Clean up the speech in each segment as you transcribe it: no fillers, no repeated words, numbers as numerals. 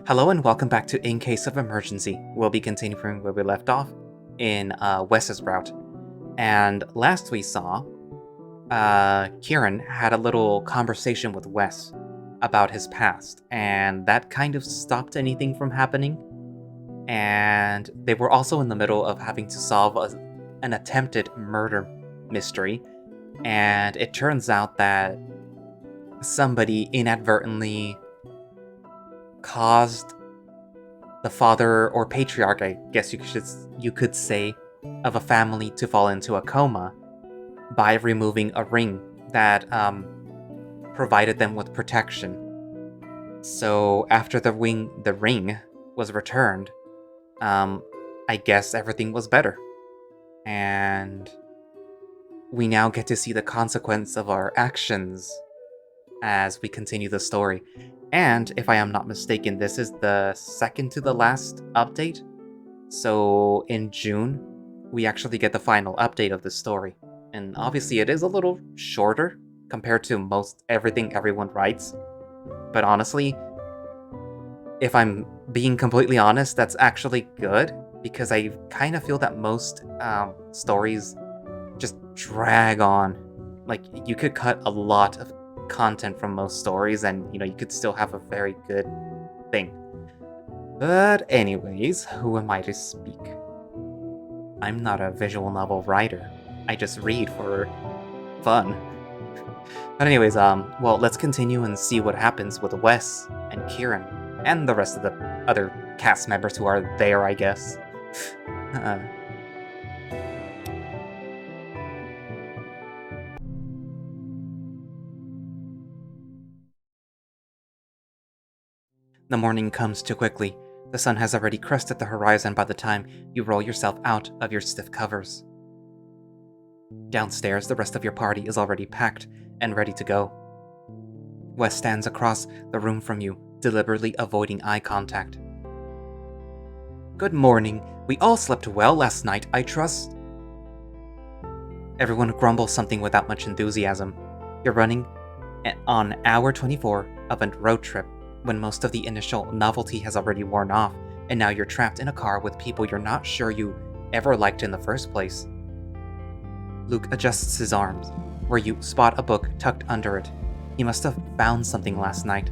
Hello and welcome back to In Case of Emergency. We'll be continuing where we left off in Wes's route. And last we saw, Kieran had a little conversation with Wes about his past, and that kind of stopped anything from happening. And they were also in the middle of having to solve an attempted murder mystery, and it turns out that somebody inadvertently caused the father or patriarch, I guess you could say, of a family to fall into a coma by removing a ring that provided them with protection. So after the ring was returned, I guess everything was better, and we now get to see the consequence of our actions as we continue the story. And if I am not mistaken, this is the second to the last update. So in June, we actually get the final update of the story. And obviously it is a little shorter compared to most everything everyone writes. But honestly, if I'm being completely honest, that's actually good, because I kind of feel that most stories just drag on. Like, you could cut a lot of content from most stories and, you could still have a very good thing. But anyways, who am I to speak? I'm not a visual novel writer. I just read for fun. But anyways, well, let's continue and see what happens with Wes and Kieran and the rest of the other cast members who are there, I guess. The morning comes too quickly. The sun has already crested the horizon by the time you roll yourself out of your stiff covers. Downstairs, the rest of your party is already packed and ready to go. Wes stands across the room from you, deliberately avoiding eye contact. Good morning. We all slept well last night, I trust. Everyone grumbles something without much enthusiasm. You're running on hour 24 of a road trip, when most of the initial novelty has already worn off, and now you're trapped in a car with people you're not sure you ever liked in the first place. Luke adjusts his arms, where you spot a book tucked under it. He must have found something last night.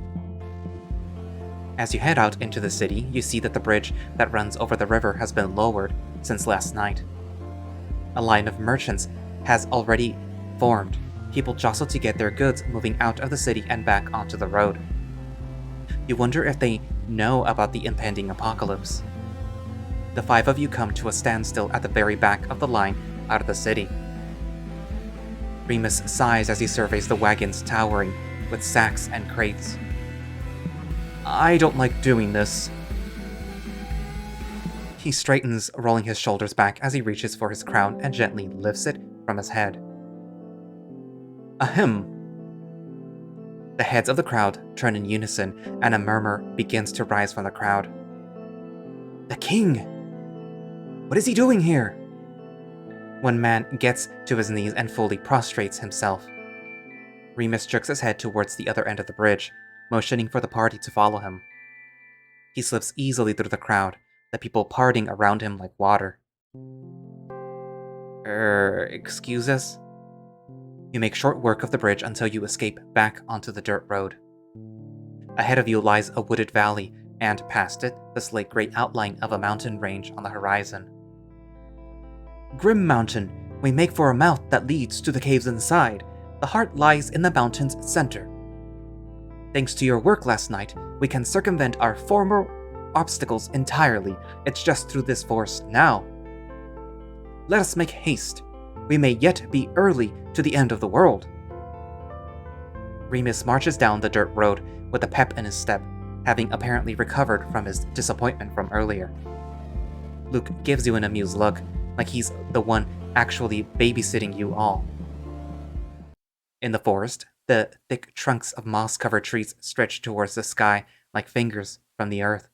As you head out into the city, you see that the bridge that runs over the river has been lowered since last night. A line of merchants has already formed. People jostle to get their goods moving out of the city and back onto the road. You wonder if they know about the impending apocalypse. The five of you come to a standstill at the very back of the line out of the city. Remus sighs as he surveys the wagons towering with sacks and crates. I don't like doing this. He straightens, rolling his shoulders back as he reaches for his crown and gently lifts it from his head. Ahem. The heads of the crowd turn in unison, and a murmur begins to rise from the crowd. The king! What is he doing here? One man gets to his knees and fully prostrates himself. Remus jerks his head towards the other end of the bridge, motioning for the party to follow him. He slips easily through the crowd, the people parting around him like water. Excuse us? You make short work of the bridge until you escape back onto the dirt road. Ahead of you lies a wooded valley, and past it, the slate-gray outline of a mountain range on the horizon. Grim Mountain, we make for a mouth that leads to the caves inside. The heart lies in the mountain's center. Thanks to your work last night, we can circumvent our former obstacles entirely. It's just through this forest now. Let us make haste. We may yet be early to the end of the world. Remus marches down the dirt road with a pep in his step, having apparently recovered from his disappointment from earlier. Luke gives you an amused look, like he's the one actually babysitting you all. In the forest, the thick trunks of moss-covered trees stretch towards the sky like fingers from the earth.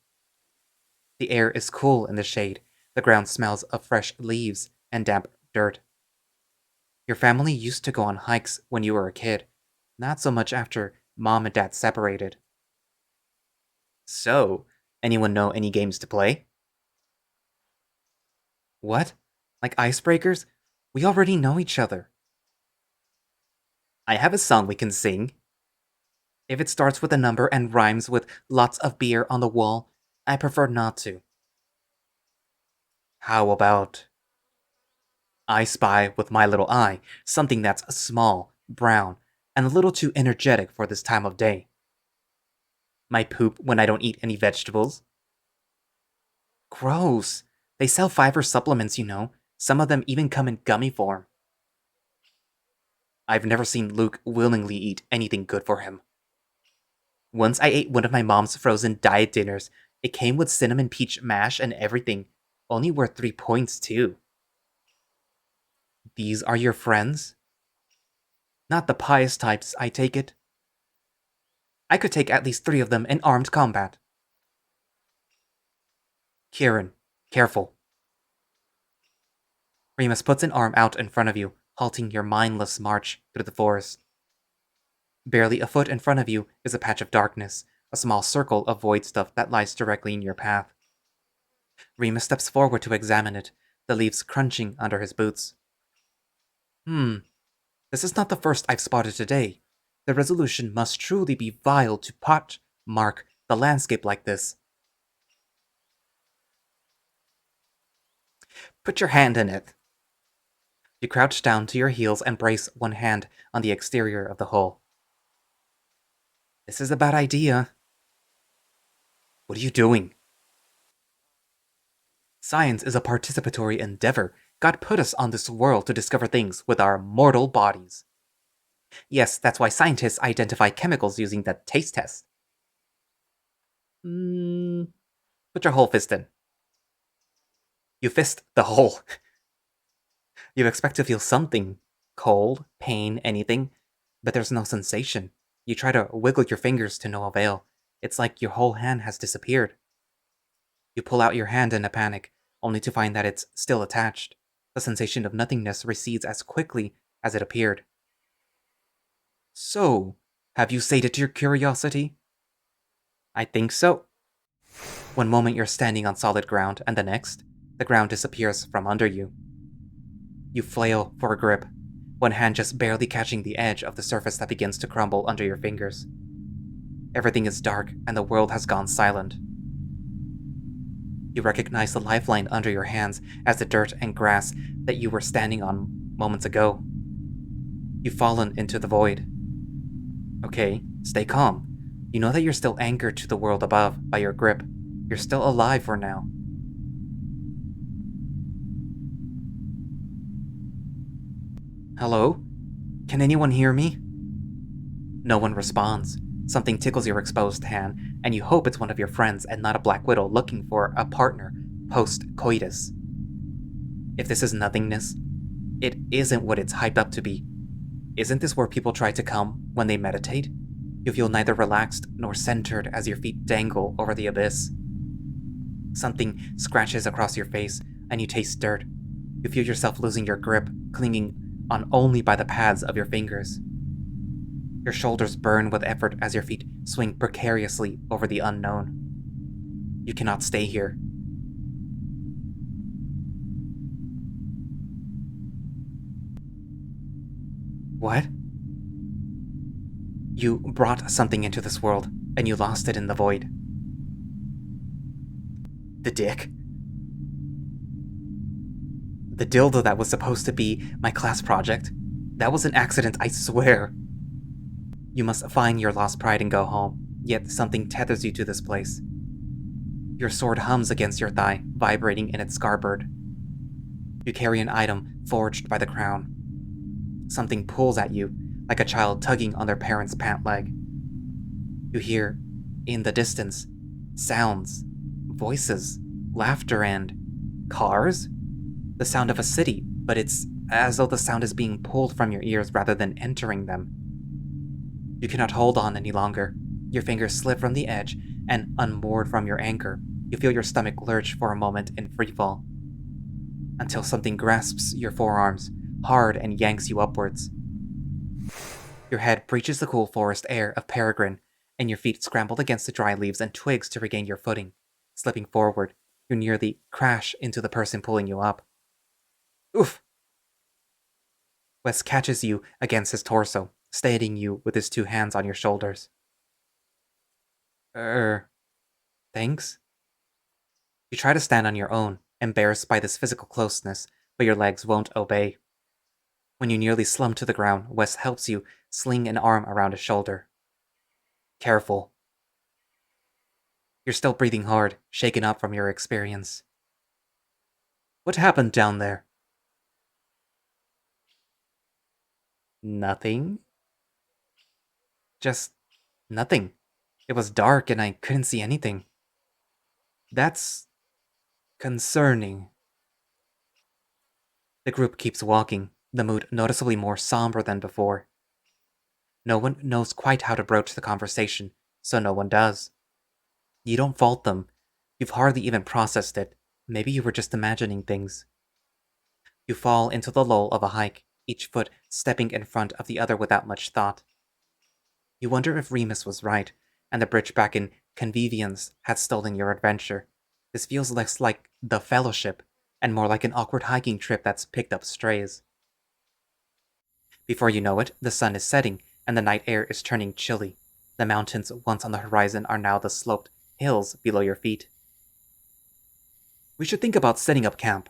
The air is cool in the shade. The ground smells of fresh leaves and damp dirt. Your family used to go on hikes when you were a kid, not so much after Mom and Dad separated. So, Anyone know any games to play? What? Like icebreakers? We already know each other. I have a song we can sing. If it starts with a number and rhymes with lots of beer on the wall, I prefer not to. How about I spy with my little eye something that's small, brown, and a little too energetic for this time of day? My poop when I don't eat any vegetables? Gross. They sell fiber supplements, you know. Some of them even come in gummy form. I've never seen Luke willingly eat anything good for him. Once I ate one of my mom's frozen diet dinners. It came with cinnamon peach mash and everything. Only worth 3 points, too. These are your friends? Not the pious types, I take it. I could take at least 3 of them in armed combat. Kieran, careful. Remus puts an arm out in front of you, halting your mindless march through the forest. Barely a foot in front of you is a patch of darkness, a small circle of void stuff that lies directly in your path. Remus steps forward to examine it, the leaves crunching under his boots. This is not the first I've spotted today. The resolution must truly be vile to mark the landscape like this. Put your hand in it. You crouch down to your heels and brace one hand on the exterior of the hole. This is a bad idea. What are you doing? Science is a participatory endeavor. God put us on this world to discover things with our mortal bodies. Yes, that's why scientists identify chemicals using the taste test. Put your whole fist in. You fist the hole. You expect to feel something. Cold, pain, anything. But there's no sensation. You try to wiggle your fingers to no avail. It's like your whole hand has disappeared. You pull out your hand in a panic, only to find that it's still attached. The sensation of nothingness recedes as quickly as it appeared. So, have you sated your curiosity? I think so. One moment you're standing on solid ground, and the next, the ground disappears from under you. You flail for a grip, one hand just barely catching the edge of the surface that begins to crumble under your fingers. Everything is dark, and the world has gone silent. You recognize the lifeline under your hands as the dirt and grass that you were standing on moments ago. You've fallen into the void. Okay, stay calm. You know that you're still anchored to the world above by your grip. You're still alive for now. Hello? Can anyone hear me? No one responds. Something tickles your exposed hand, and you hope it's one of your friends and not a black widow looking for a partner post-coitus. If this is nothingness, it isn't what it's hyped up to be. Isn't this where people try to come when they meditate? You feel neither relaxed nor centered as your feet dangle over the abyss. Something scratches across your face, and you taste dirt. You feel yourself losing your grip, clinging on only by the pads of your fingers. Your shoulders burn with effort as your feet swing precariously over the unknown. You cannot stay here. What? You brought something into this world, and you lost it in the void. The dick. The dildo that was supposed to be my class project. That was an accident, I swear. You must find your lost pride and go home, yet something tethers you to this place. Your sword hums against your thigh, vibrating in its scabbard. You carry an item forged by the crown. Something pulls at you, like a child tugging on their parent's pant leg. You hear, in the distance, sounds, voices, laughter, and cars? The sound of a city, but it's as though the sound is being pulled from your ears rather than entering them. You cannot hold on any longer. Your fingers slip from the edge, and unmoored from your anchor, you feel your stomach lurch for a moment in freefall. Until something grasps your forearms, hard, and yanks you upwards. Your head breaches the cool forest air of Peregrine, and your feet scramble against the dry leaves and twigs to regain your footing. Slipping forward, you nearly crash into the person pulling you up. Oof! Wes catches you against his torso, steadying you with his 2 hands on your shoulders. Thanks? You try to stand on your own, embarrassed by this physical closeness, but your legs won't obey. When you nearly slump to the ground, Wes helps you sling an arm around his shoulder. Careful. You're still breathing hard, shaken up from your experience. What happened down there? Nothing? Just nothing. It was dark and I couldn't see anything. That's concerning. The group keeps walking, the mood noticeably more somber than before. No one knows quite how to broach the conversation, so no one does. You don't fault them. You've hardly even processed it. Maybe you were just imagining things. You fall into the lull of a hike, each foot stepping in front of the other without much thought. You wonder if Remus was right, and the bridge back in Convivience had stolen your adventure. This feels less like the Fellowship, and more like an awkward hiking trip that's picked up strays. Before you know it, the sun is setting, and the night air is turning chilly. The mountains once on the horizon are now the sloped hills below your feet. We should think about setting up camp.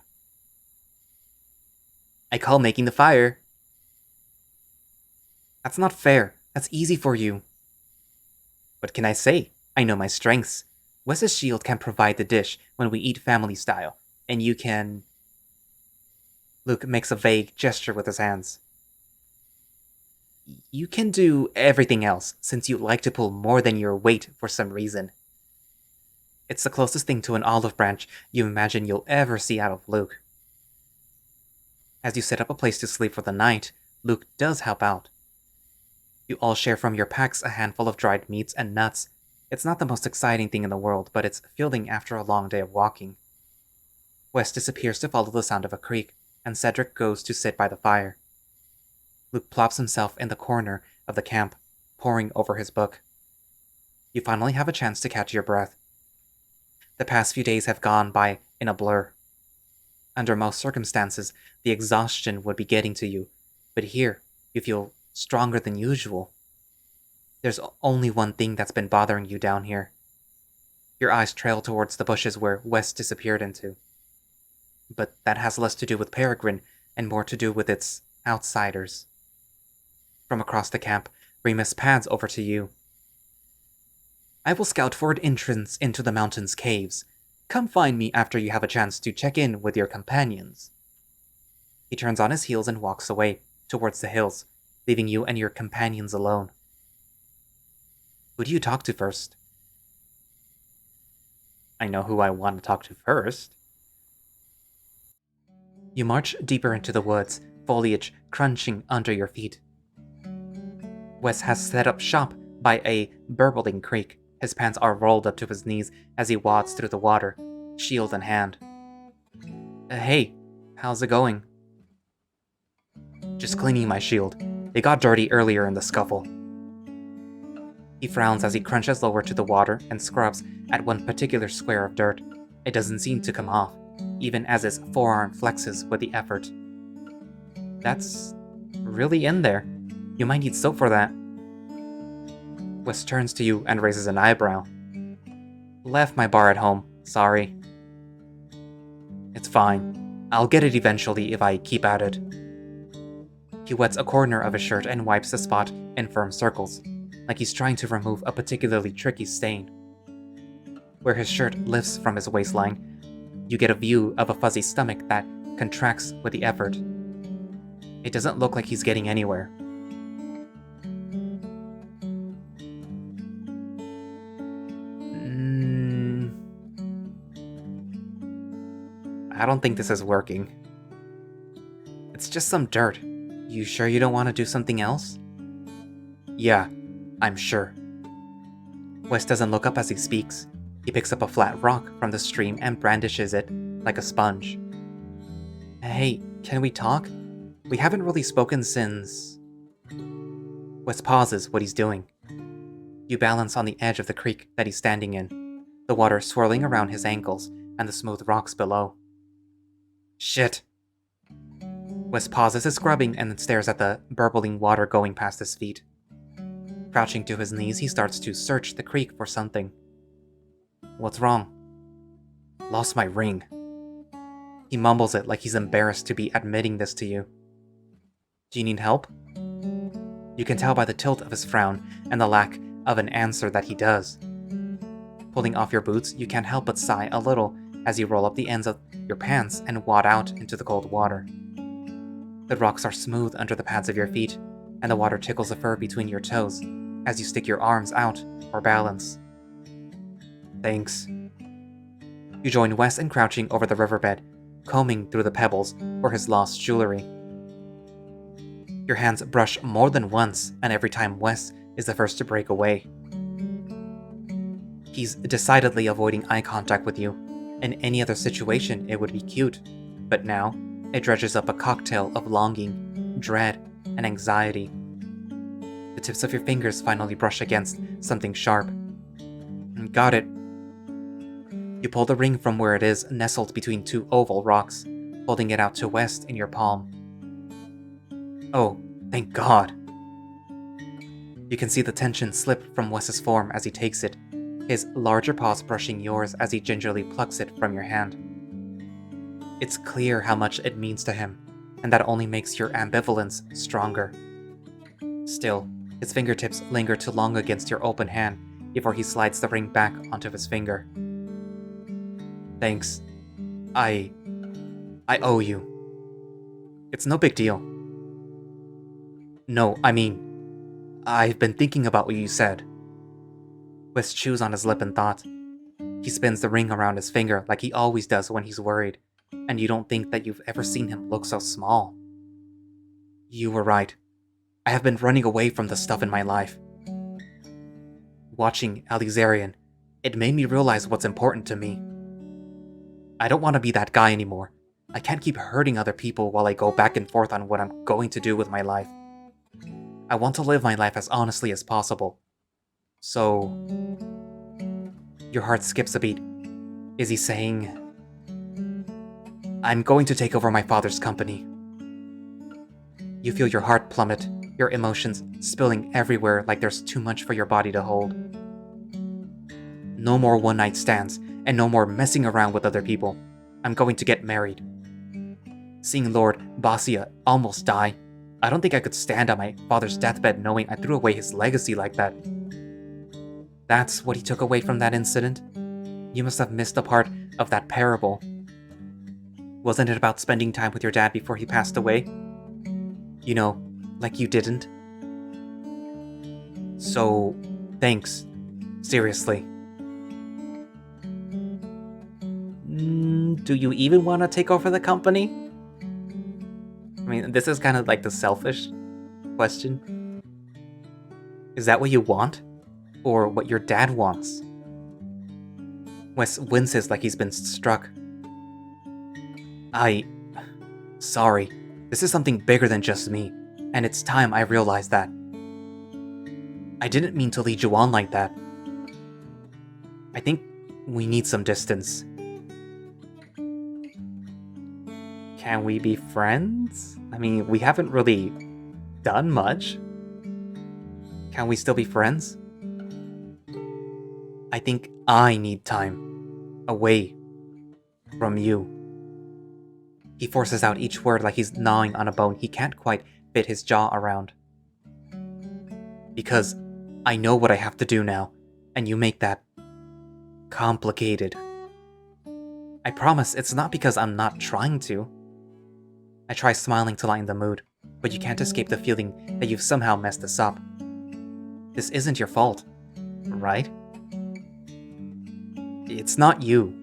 I call making the fire. That's not fair. That's easy for you. What can I say? I know my strengths. Wes's shield can provide the dish when we eat family style, and you can... Luke makes a vague gesture with his hands. You can do everything else, since you like to pull more than your weight for some reason. It's the closest thing to an olive branch you imagine you'll ever see out of Luke. As you set up a place to sleep for the night, Luke does help out. You all share from your packs a handful of dried meats and nuts. It's not the most exciting thing in the world, but it's filling after a long day of walking. Wes disappears to follow the sound of a creek, and Cedric goes to sit by the fire. Luke plops himself in the corner of the camp, poring over his book. You finally have a chance to catch your breath. The past few days have gone by in a blur. Under most circumstances, the exhaustion would be getting to you, but here, you feel stronger than usual. There's only one thing that's been bothering you down here. Your eyes trail towards the bushes where Wes disappeared into. But that has less to do with Peregrine and more to do with its outsiders. From across the camp, Remus pads over to you. I will scout for an entrance into the mountain's caves. Come find me after you have a chance to check in with your companions. He turns on his heels and walks away, towards the hills, leaving you and your companions alone. Who do you talk to first? I know who I want to talk to first. You march deeper into the woods, foliage crunching under your feet. Wes has set up shop by a burbling creek. His pants are rolled up to his knees as he wades through the water, shield in hand. Hey, how's it going? Just cleaning my shield. It got dirty earlier in the scuffle. He frowns as he crunches lower to the water and scrubs at one particular square of dirt. It doesn't seem to come off, even as his forearm flexes with the effort. That's really in there. You might need soap for that. Wes turns to you and raises an eyebrow. Left my bar at home, sorry. It's fine. I'll get it eventually if I keep at it. He wets a corner of his shirt and wipes the spot in firm circles, like he's trying to remove a particularly tricky stain. Where his shirt lifts from his waistline, you get a view of a fuzzy stomach that contracts with the effort. It doesn't look like he's getting anywhere. I don't think this is working. It's just some dirt. You sure you don't want to do something else? Yeah, I'm sure. Wes doesn't look up as he speaks. He picks up a flat rock from the stream and brandishes it like a sponge. Hey, can we talk? We haven't really spoken since... Wes pauses what he's doing. You balance on the edge of the creek that he's standing in. the water swirling around his ankles and the smooth rocks below. Shit! Wes pauses his scrubbing and then stares at the burbling water going past his feet. Crouching to his knees, he starts to search the creek for something. What's wrong? Lost my ring. He mumbles it like he's embarrassed to be admitting this to you. Do you need help? You can tell by the tilt of his frown and the lack of an answer that he does. Pulling off your boots, you can't help but sigh a little as you roll up the ends of your pants and wade out into the cold water. The rocks are smooth under the pads of your feet, and the water tickles the fur between your toes as you stick your arms out for balance. Thanks. You join Wes in crouching over the riverbed, combing through the pebbles for his lost jewelry. Your hands brush more than once, and every time Wes is the first to break away. He's decidedly avoiding eye contact with you. In any other situation, it would be cute, but now, it dredges up a cocktail of longing, dread, and anxiety. The tips of your fingers finally brush against something sharp. Got it. You pull the ring from where it is nestled between two oval rocks, holding it out to West in your palm. Oh, thank God. You can see the tension slip from Wes's form as he takes it, his larger paws brushing yours as he gingerly plucks it from your hand. It's clear how much it means to him, and that only makes your ambivalence stronger. Still, his fingertips linger too long against your open hand before he slides the ring back onto his finger. Thanks. I owe you. It's no big deal. No, I mean, I've been thinking about what you said. Wes chews on his lip in thought. He spins the ring around his finger like he always does when he's worried, and you don't think that you've ever seen him look so small. You were right. I have been running away from the stuff in my life. Watching Elizarian, it made me realize what's important to me. I don't want to be that guy anymore. I can't keep hurting other people while I go back and forth on what I'm going to do with my life. I want to live my life as honestly as possible. So... Your heart skips a beat. Is he saying... I'm going to take over my father's company. You feel your heart plummet, your emotions spilling everywhere like there's too much for your body to hold. No more one-night stands, and no more messing around with other people. I'm going to get married. Seeing Lord Basia almost die, I don't think I could stand on my father's deathbed knowing I threw away his legacy like that. That's what he took away from that incident? You must have missed a part of that parable. Wasn't it about spending time with your dad before he passed away? You know, like you didn't? So, thanks. Seriously. Do you even want to take over the company? I mean, this is kind of like the selfish question. Is that what you want? Or what your dad wants? Wes winces like he's been struck. Sorry. This is something bigger than just me, and it's time I realized that. I didn't mean to lead you on like that. I think we need some distance. Can we be friends? I mean, we haven't really done much. Can we still be friends? I think I need time. Away from you. He forces out each word like he's gnawing on a bone he can't quite fit his jaw around. Because I know what I have to do now, and you make that complicated. I promise it's not because I'm not trying to. I try smiling to lighten the mood, but you can't escape the feeling that you've somehow messed this up. This isn't your fault, right? It's not you.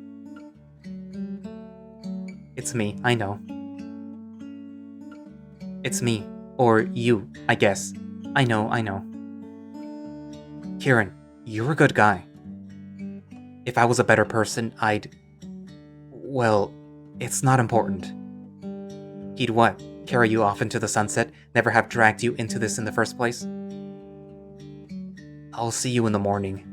It's me, I know. It's me, or you, I guess. I know. Kieran, you're a good guy. If I was a better person, well, it's not important. He'd what? Carry you off into the sunset? Never have dragged you into this in the first place? I'll see you in the morning.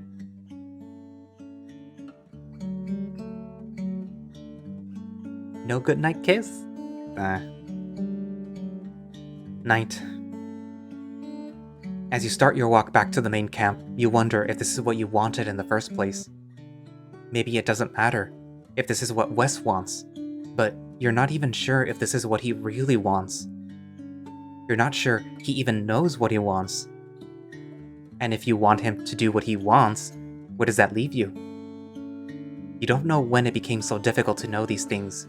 No good night kiss? Night. As you start your walk back to the main camp, you wonder if this is what you wanted in the first place. Maybe it doesn't matter if this is what Wes wants, but you're not even sure if this is what he really wants. You're not sure he even knows what he wants. And if you want him to do what he wants, where does that leave you? You don't know when it became so difficult to know these things.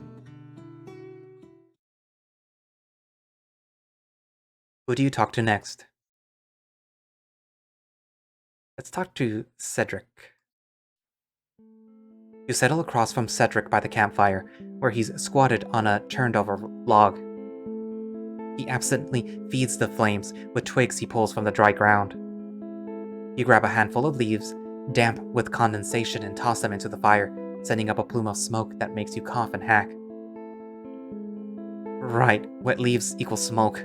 Who do you talk to next? Let's talk to Cedric. You settle across from Cedric by the campfire, where he's squatted on a turned-over log. He absently feeds the flames with twigs he pulls from the dry ground. You grab a handful of leaves, damp with condensation, and toss them into the fire, sending up a plume of smoke that makes you cough and hack. Right, wet leaves equals smoke.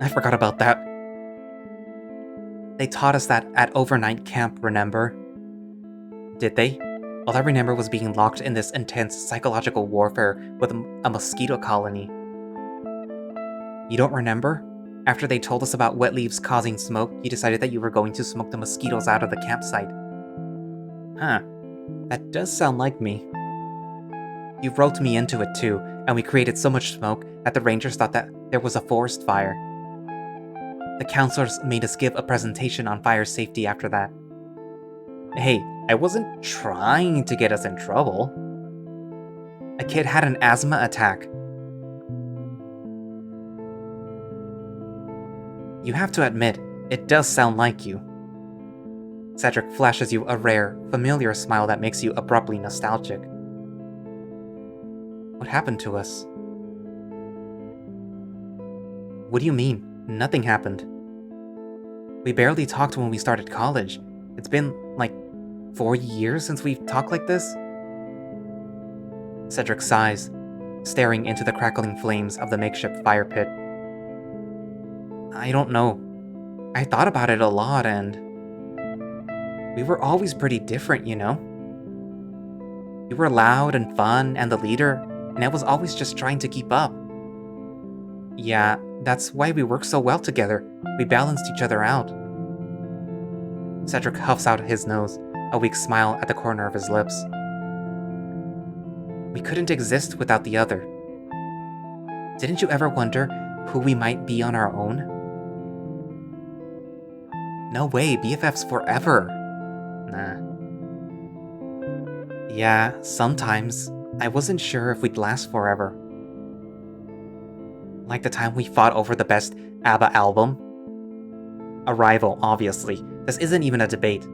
I forgot about that. They taught us that at overnight camp, remember? Did they? All I remember was being locked in this intense psychological warfare with a mosquito colony. You don't remember? After they told us about wet leaves causing smoke, you decided that you were going to smoke the mosquitoes out of the campsite. Huh. That does sound like me. You roped me into it too, and we created so much smoke that the rangers thought that there was a forest fire. The counselors made us give a presentation on fire safety after that. Hey, I wasn't trying to get us in trouble. A kid had an asthma attack. You have to admit, it does sound like you. Cedric flashes you a rare, familiar smile that makes you abruptly nostalgic. What happened to us? What do you mean? Nothing happened. We barely talked when we started college. It's been, 4 years since we've talked like this? Cedric sighs, staring into the crackling flames of the makeshift fire pit. I don't know. I thought about it a lot, and we were always pretty different, you know? You were loud and fun and the leader, and I was always just trying to keep up. Yeah, that's why we work so well together. We balanced each other out. Cedric huffs out his nose, a weak smile at the corner of his lips. We couldn't exist without the other. Didn't you ever wonder who we might be on our own? No way, BFFs forever. Nah. Yeah, sometimes. I wasn't sure if we'd last forever. Like the time we fought over the best ABBA album. A rival, obviously. This isn't even a debate.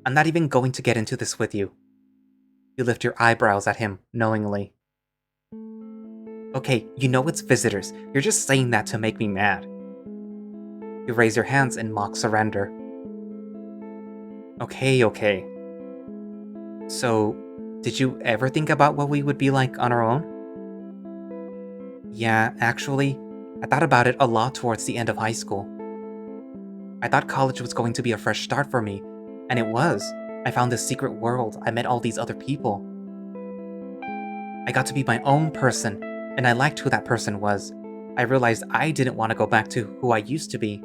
I'm not even going to get into this with you. You lift your eyebrows at him, knowingly. Okay, you know it's visitors. You're just saying that to make me mad. You raise your hands in mock surrender. Okay. So, did you ever think about what we would be like on our own? Yeah, actually, I thought about it a lot towards the end of high school. I thought college was going to be a fresh start for me, and it was. I found this secret world, I met all these other people. I got to be my own person, and I liked who that person was. I realized I didn't want to go back to who I used to be.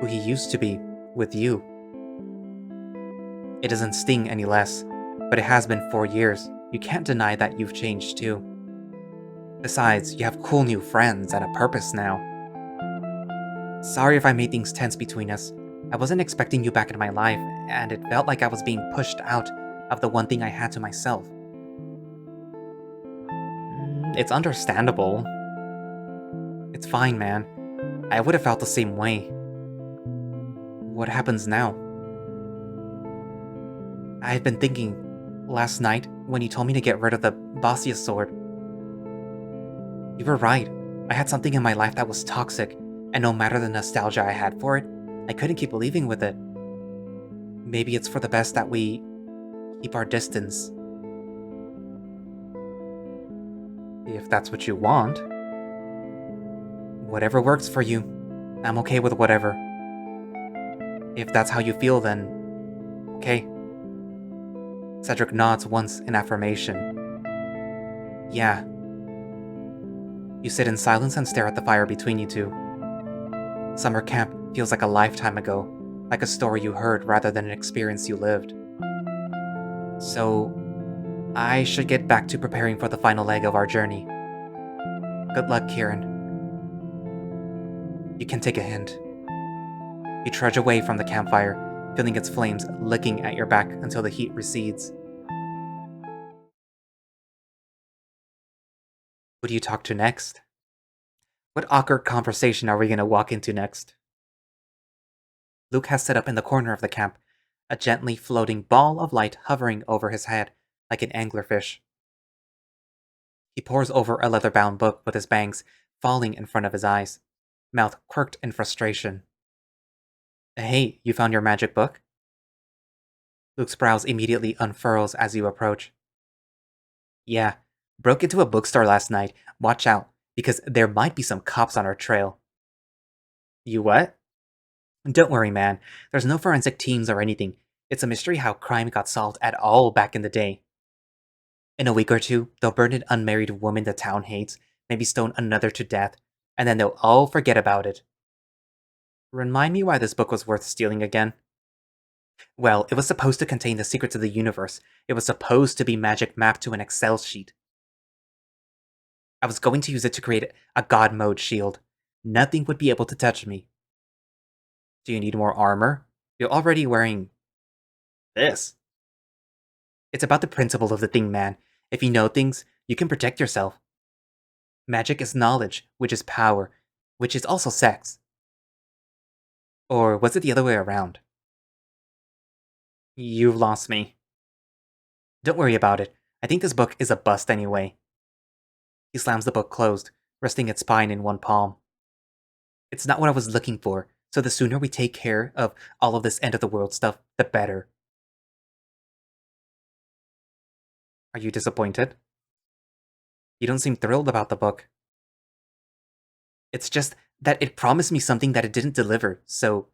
Who he used to be, with you. It doesn't sting any less, but it has been 4 years. You can't deny that you've changed too. Besides, you have cool new friends and a purpose now. Sorry if I made things tense between us. I wasn't expecting you back in my life, and it felt like I was being pushed out of the one thing I had to myself. It's understandable. It's fine, man. I would have felt the same way. What happens now? I had been thinking, last night, when you told me to get rid of the Bossia sword. You were right. I had something in my life that was toxic, and no matter the nostalgia I had for it, I couldn't keep living with it. Maybe it's for the best that we keep our distance. If that's what you want. Whatever works for you. I'm okay with whatever. If that's how you feel, then okay. Cedric nods once in affirmation. Yeah. You sit in silence and stare at the fire between you two. Summer camp feels like a lifetime ago, like a story you heard rather than an experience you lived. So, I should get back to preparing for the final leg of our journey. Good luck, Kieran. You can take a hint. You trudge away from the campfire, feeling its flames licking at your back until the heat recedes. Who do you talk to next? What awkward conversation are we going to walk into next? Luke has set up in the corner of the camp, a gently floating ball of light hovering over his head like an anglerfish. He pores over a leather-bound book with his bangs falling in front of his eyes, mouth quirked in frustration. Hey, you found your magic book? Luke's brows immediately unfurls as you approach. Yeah, broke into a bookstore last night. Watch out, because there might be some cops on our trail. You what? Don't worry, man. There's no forensic teams or anything. It's a mystery how crime got solved at all back in the day. In a week or two, they'll burn an unmarried woman the town hates, maybe stone another to death, and then they'll all forget about it. Remind me why this book was worth stealing again? Well, it was supposed to contain the secrets of the universe. It was supposed to be magic mapped to an Excel sheet. I was going to use it to create a god mode shield. Nothing would be able to touch me. Do you need more armor? You're already wearing this. It's about the principle of the thing, man. If you know things, you can protect yourself. Magic is knowledge, which is power, which is also sex. Or was it the other way around? You've lost me. Don't worry about it. I think this book is a bust anyway. He slams the book closed, resting its spine in one palm. It's not what I was looking for, so the sooner we take care of all of this end-of-the-world stuff, the better. Are you disappointed? You don't seem thrilled about the book. It's just that it promised me something that it didn't deliver, so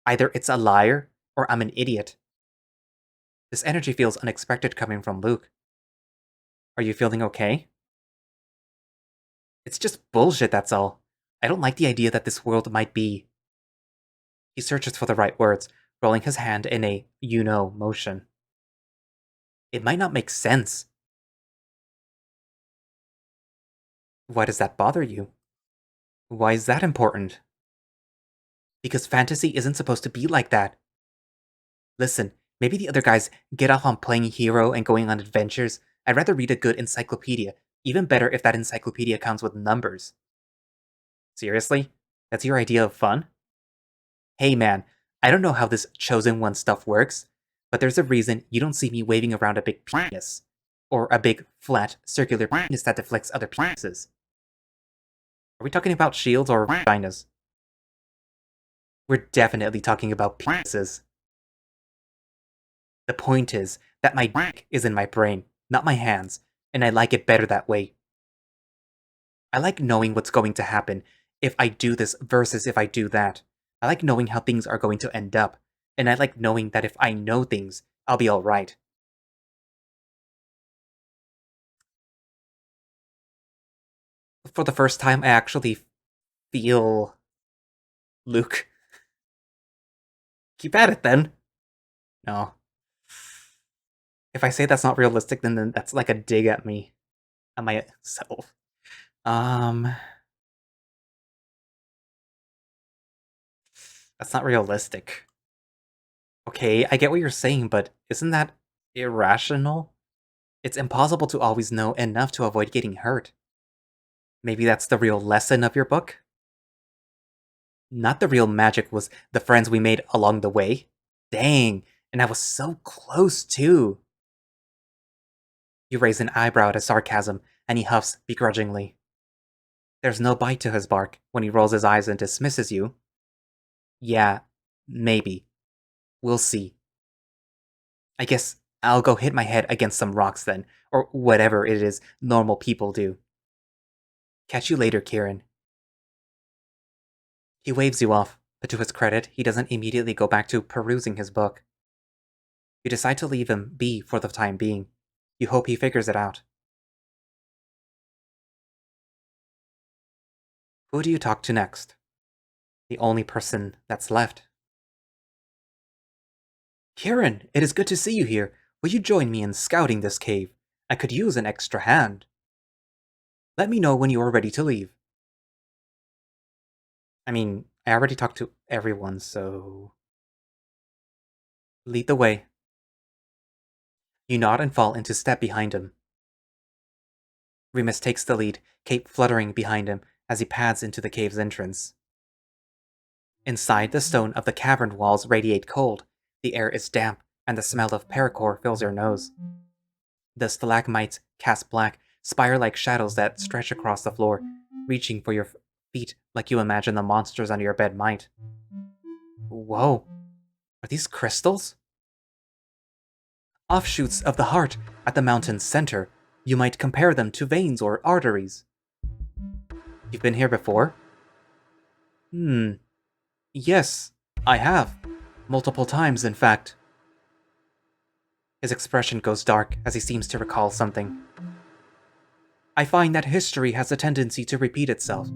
either it's a liar or I'm an idiot. This energy feels unexpected coming from Luke. Are you feeling okay? It's just bullshit, that's all. I don't like the idea that this world might be. He searches for the right words, rolling his hand in a you-know motion. It might not make sense. Why does that bother you? Why is that important? Because fantasy isn't supposed to be like that. Listen, maybe the other guys get off on playing hero and going on adventures. I'd rather read a good encyclopedia. Even better if that encyclopedia comes with numbers. Seriously? That's your idea of fun? Hey man, I don't know how this chosen one stuff works, but there's a reason you don't see me waving around a big penis. Or a big, flat, circular penis that deflects other penises. Are we talking about shields or vaginas? We're definitely talking about penises. The point is that my dick is in my brain, not my hands, and I like it better that way. I like knowing what's going to happen if I do this versus if I do that. I like knowing how things are going to end up, and I like knowing that if I know things, I'll be alright. For the first time, I actually feel Luke. Keep at it then. No. If I say that's not realistic, then that's like a dig at me. At myself. That's not realistic. Okay, I get what you're saying, but isn't that irrational? It's impossible to always know enough to avoid getting hurt. Maybe that's the real lesson of your book? Not the real magic was the friends we made along the way. Dang, and I was so close too. You raise an eyebrow at his sarcasm, and he huffs begrudgingly. There's no bite to his bark when he rolls his eyes and dismisses you. Yeah, maybe. We'll see. I guess I'll go hit my head against some rocks then, or whatever it is normal people do. Catch you later, Kieran. He waves you off, but to his credit, he doesn't immediately go back to perusing his book. You decide to leave him be for the time being. You hope he figures it out. Who do you talk to next? The only person that's left. Kieran, it is good to see you here. Will you join me in scouting this cave? I could use an extra hand. Let me know when you are ready to leave. I mean, I already talked to everyone, so... Lead the way. You nod and fall into step behind him. Remus takes the lead, cape fluttering behind him as he pads into the cave's entrance. Inside, the stone of the cavern walls radiate cold. The air is damp, and the smell of paracord fills your nose. The stalagmites cast black, spire-like shadows that stretch across the floor, reaching for your feet like you imagine the monsters under your bed might. Whoa, are these crystals? Offshoots of the heart at the mountain's center. You might compare them to veins or arteries. You've been here before? Yes, I have. Multiple times, in fact. His expression goes dark as he seems to recall something. I find that history has a tendency to repeat itself.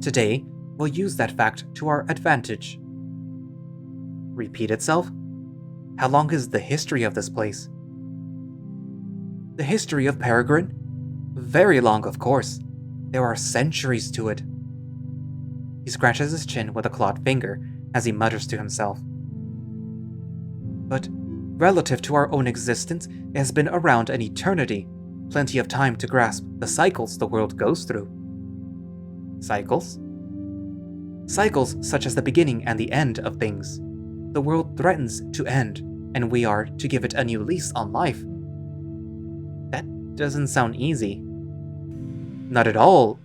Today, we'll use that fact to our advantage. Repeat itself? How long is the history of this place? The history of Peregrine? Very long, of course. There are centuries to it. He scratches his chin with a clawed finger as he mutters to himself. But relative to our own existence, it has been around an eternity. Plenty of time to grasp the cycles the world goes through. Cycles? Cycles such as the beginning and the end of things. The world threatens to end, and we are to give it a new lease on life. That doesn't sound easy. Not at all,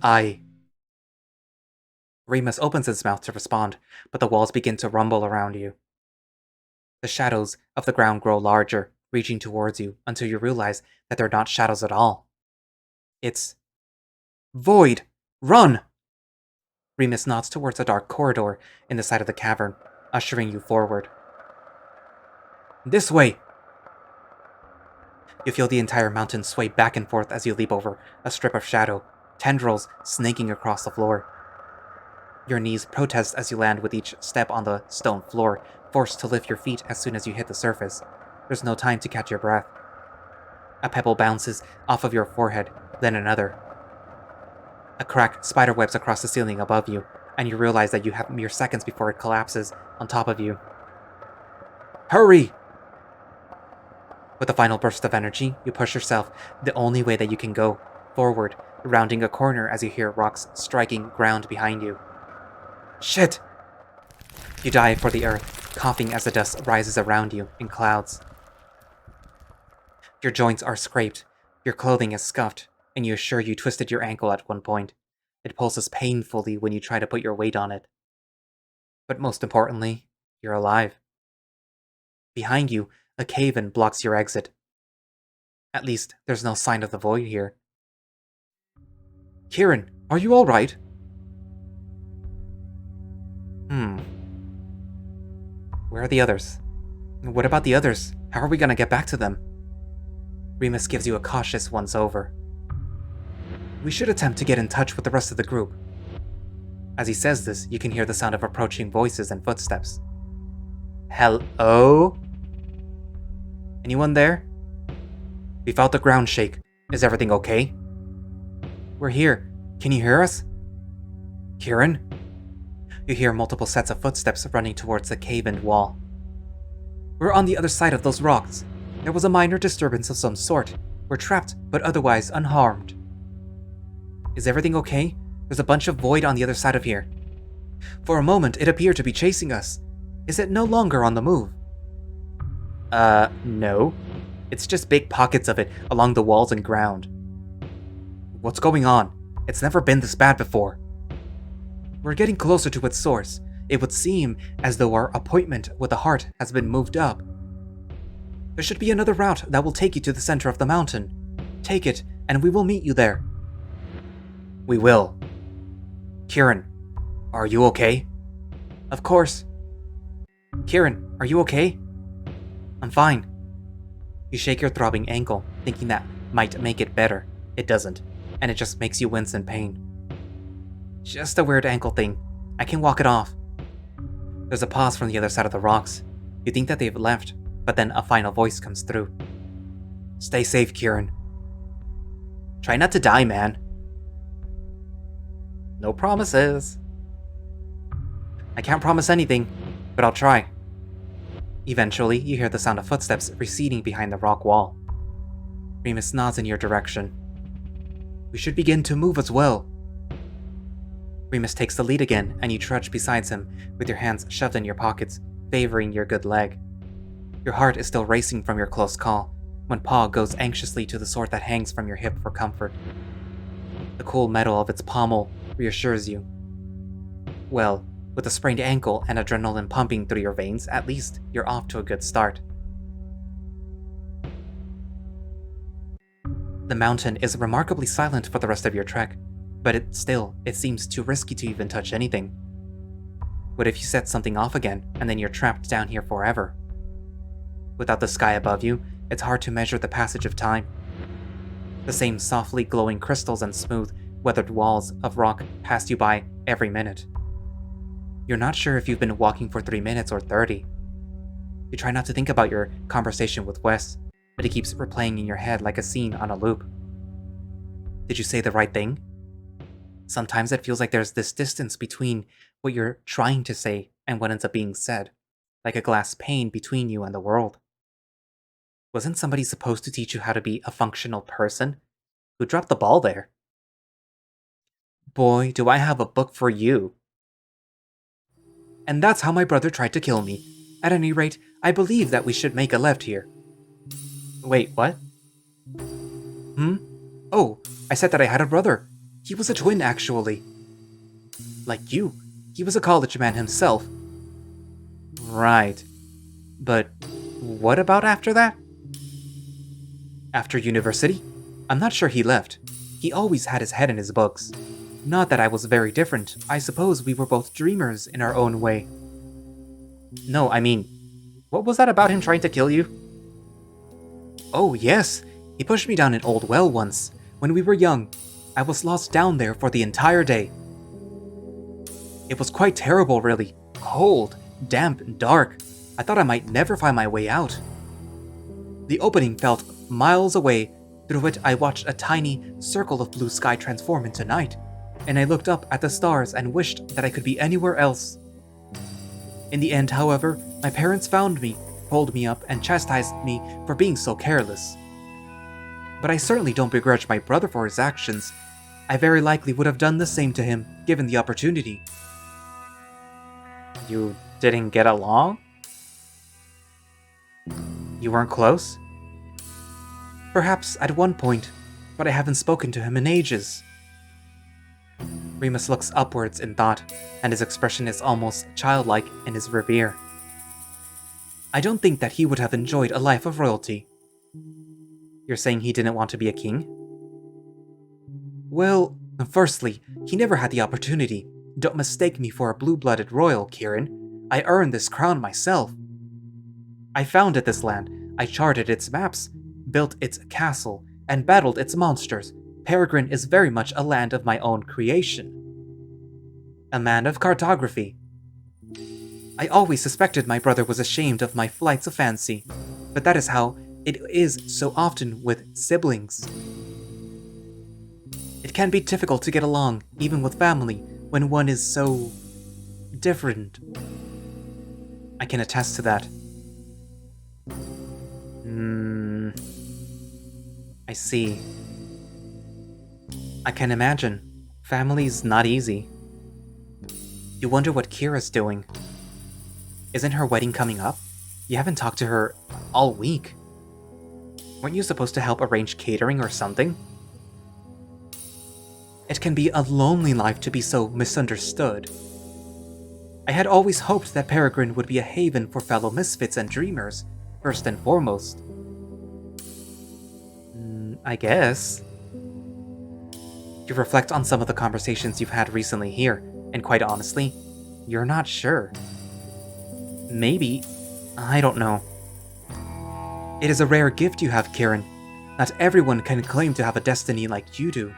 Remus opens his mouth to respond, but the walls begin to rumble around you. The shadows of the ground grow larger, reaching towards you until you realize that they're not shadows at all. It's... Void! Run! Remus nods towards a dark corridor in the side of the cavern, ushering you forward. This way! You feel the entire mountain sway back and forth as you leap over a strip of shadow, tendrils snaking across the floor. Your knees protest as you land with each step on the stone floor, forced to lift your feet as soon as you hit the surface. There's no time to catch your breath. A pebble bounces off of your forehead, then another. A crack spiderwebs across the ceiling above you, and you realize that you have mere seconds before it collapses on top of you. Hurry! With a final burst of energy, you push yourself the only way that you can go, forward, rounding a corner as you hear rocks striking ground behind you. Shit! You dive for the earth, coughing as the dust rises around you in clouds. Your joints are scraped, your clothing is scuffed, and you're sure you twisted your ankle at one point. It pulses painfully when you try to put your weight on it. But most importantly, you're alive. Behind you, a cave-in blocks your exit. At least, there's no sign of the void here. Kieran, are you alright? Where are the others? What about the others? How are we gonna get back to them? Remus gives you a cautious once-over. We should attempt to get in touch with the rest of the group. As he says this, you can hear the sound of approaching voices and footsteps. Hello? Anyone there? We felt the ground shake. Is everything okay? We're here. Can you hear us? Kieran? You hear multiple sets of footsteps running towards the cave-in wall. We're on the other side of those rocks. There was a minor disturbance of some sort. We're trapped, but otherwise unharmed. Is everything okay? There's a bunch of void on the other side of here. For a moment, it appeared to be chasing us. Is it no longer on the move? No. It's just big pockets of it along the walls and ground. What's going on? It's never been this bad before. We're getting closer to its source. It would seem as though our appointment with the heart has been moved up. There should be another route that will take you to the center of the mountain. Take it, and we will meet you there. We will. Kieran, are you okay? Of course. Kieran, are you okay? I'm fine. You shake your throbbing ankle, thinking that might make it better. It doesn't, and it just makes you wince in pain. Just a weird ankle thing. I can walk it off. There's a pause from the other side of the rocks. You think that they've left, but then a final voice comes through. Stay safe, Kieran. Try not to die, man. No promises. I can't promise anything, but I'll try. Eventually, you hear the sound of footsteps receding behind the rock wall. Remus nods in your direction. We should begin to move as well. Remus takes the lead again, and you trudge beside him, with your hands shoved in your pockets, favoring your good leg. Your heart is still racing from your close call, when Paw goes anxiously to the sword that hangs from your hip for comfort. The cool metal of its pommel reassures you. Well, with a sprained ankle and adrenaline pumping through your veins, at least you're off to a good start. The mountain is remarkably silent for the rest of your trek, but it seems too risky to even touch anything. What if you set something off again, and then you're trapped down here forever? Without the sky above you, it's hard to measure the passage of time. The same softly glowing crystals and smooth, weathered walls of rock pass you by every minute. You're not sure if you've been walking for 3 minutes or 30. You try not to think about your conversation with Wes, but it keeps replaying in your head like a scene on a loop. Did you say the right thing? Sometimes it feels like there's this distance between what you're trying to say and what ends up being said, like a glass pane between you and the world. Wasn't somebody supposed to teach you how to be a functional person? Who dropped the ball there? Boy, do I have a book for you. And that's how my brother tried to kill me. At any rate, I believe that we should make a left here. Wait, what? Oh, I said that I had a brother. He was a twin, actually. Like you. He was a college man himself. Right. But what about after that? After university? I'm not sure he left. He always had his head in his books. Not that I was very different. I suppose we were both dreamers in our own way. No, I mean, what was that about him trying to kill you? Oh, yes. He pushed me down an old well once, when we were young. I was lost down there for the entire day. It was quite terrible, really. Cold, damp, and dark. I thought I might never find my way out. The opening felt miles away. Through it, I watched a tiny circle of blue sky transform into night, and I looked up at the stars and wished that I could be anywhere else. In the end, however, my parents found me, pulled me up, and chastised me for being so careless. But I certainly don't begrudge my brother for his actions. I very likely would have done the same to him, given the opportunity. You didn't get along? You weren't close? Perhaps at one point, but I haven't spoken to him in ages. Remus looks upwards in thought, and his expression is almost childlike in his revere. I don't think that he would have enjoyed a life of royalty. You're saying he didn't want to be a king? Well, firstly, he never had the opportunity. Don't mistake me for a blue-blooded royal, Kieran. I earned this crown myself. I founded this land, I charted its maps, built its castle, and battled its monsters. Peregrine is very much a land of my own creation. A man of cartography. I always suspected my brother was ashamed of my flights of fancy, but that is how it is so often with siblings. It can be difficult to get along, even with family, when one is so different. I can attest to that. I see. I can imagine. Family's not easy. You wonder what Kira's doing. Isn't her wedding coming up? You haven't talked to her all week. Weren't you supposed to help arrange catering or something? It can be a lonely life to be so misunderstood. I had always hoped that Peregrine would be a haven for fellow misfits and dreamers, first and foremost. I guess. You reflect on some of the conversations you've had recently here, and quite honestly, you're not sure. Maybe. I don't know. It is a rare gift you have, Kieran. Not everyone can claim to have a destiny like you do.